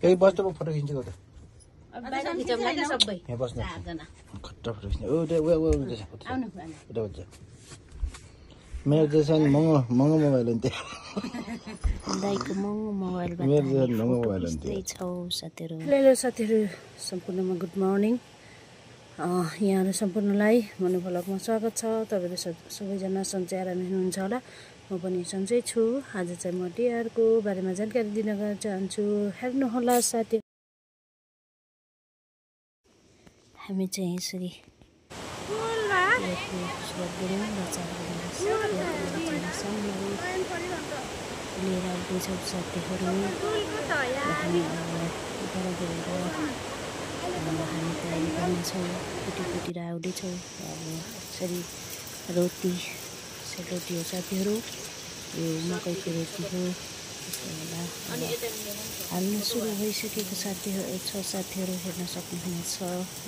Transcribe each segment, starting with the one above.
यही बस्नु म फोटो खिच्छु त बाहिर खिचौँ लाग्यो सबै यहाँ बस्नु चारजना खट्टा फोटो खिच्ने उता मेरो जैसा महँगो मोबाइल हुन्थ्यो दाइको महँगो मोबाइलबाट मेरो जैसा महँगो मोबाइल हुन्थ्यो छौ साथीहरू हेलो साथीहरू सम्पूर्णमा गुड मर्निङ यहाँहरू सम्पूर्णलाई मनु भ्लगमा स्वागत छ तपाईहरु सबैजना सन्चै आरामै हुनुहुन्छ होला म पनि सन्चै छु आज चाहिँ म टिआरको बारेमा जानकारी दिन चाहन्छु हेर्नु होला साथी हामी चाहिँ यसरी लिएर आउँदैछौँ साथीहरू हामी तयारी गर्नेछौँ कुटी आउँदैछौँ अब यसरी रोटी सेलरोटी हो साथीहरू यो मकैको रोटी हो हाल्नु सुरु भइसकेको साथीहरू हेर्न सक्नुहुनेछ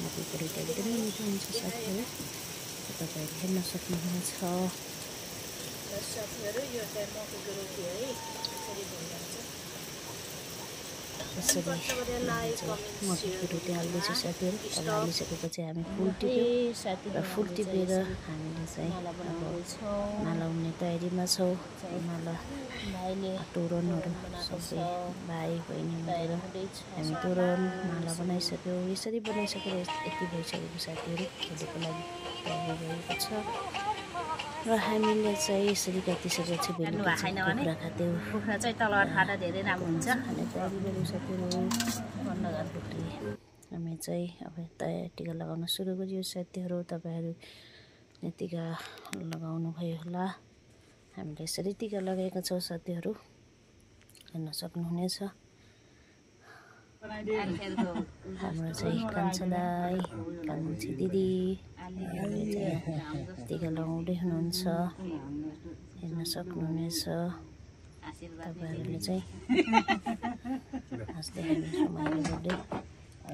मकैको रोटी एकदमै मिठो हुन्छ साथीहरू तपाईहरु हेर्न सक्नुहुनेछ साथीहरू यो चाहिँ मकैको रोटी है यसरी मकैको रोटी हाल्दैछु साथीहरू अब हालिसकेपछि हामी फुल टिपेर हामीले चाहिँ माला उन्ने तयारीमा छौँ माला तोरणहरू सबै भाइ बहिनी मिलेर हामी तोरण माला बनाइसक्यौँ यसरी बनाइसकेर यति भइसकेको साथीहरू खेल्नुको लागि तयारी भएको छ र हामीले चाहिँ यसरी काटिसकेपछि कुखुरा खाथ्यौँ कुखुरा चाहिँ तलबाट खाँदा धेरै राम्रो हुन्छ खाने तयारी गऱ्यौँ साथीहरू हामी चाहिँ अब टिका लगाउन सुरु गरियो साथीहरू तपाईँहरू टिका लगाउनु भयो होला हामीले यसरी टिका लगाएका छौँ साथीहरू हेर्न सक्नुहुनेछ हाम्रो चाहिँ कान्छा दाइ कान्छी दिदी टिका लगाउँदै हुनुहुन्छ हेर्न सक्नुहुनेछ तपाईँहरूले चाहिँ हाँस्दै हामी रमाइलो गर्दै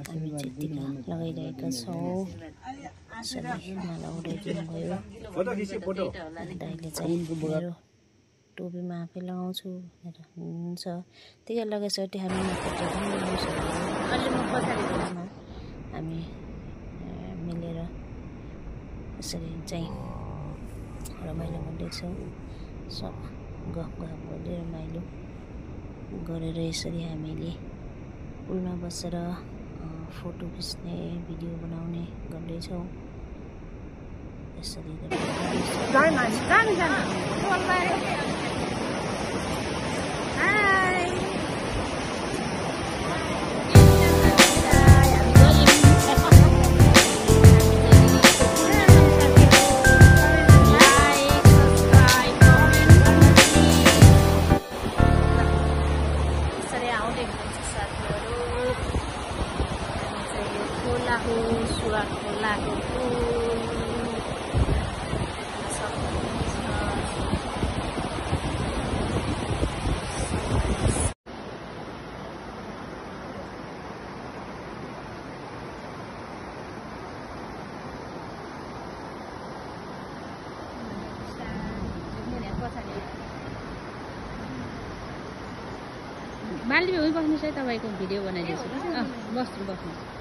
हामी चाहिँ टिका लगाइरहेका छौँ यसरी माला उडाइदिनु भयो दाइले चाहिँ मेरो टोपीमा आफै लगाउँछु भनेर हुनुहुन्छ टिका लगाइसकेपछि हामी हामी मिलेर यसरी चाहिँ रमाइलो गर्दैछौँ सब गफ गर्दै रमाइलो गरेर यसरी हामीले पुलमा बसेर फोटो खिच्ने भिडियो बनाउने गर्दैछौँ यसरी बाल्टी उही बस्नुहोस् है तपाईँको भिडियो बनाइदिन्छु बस्नु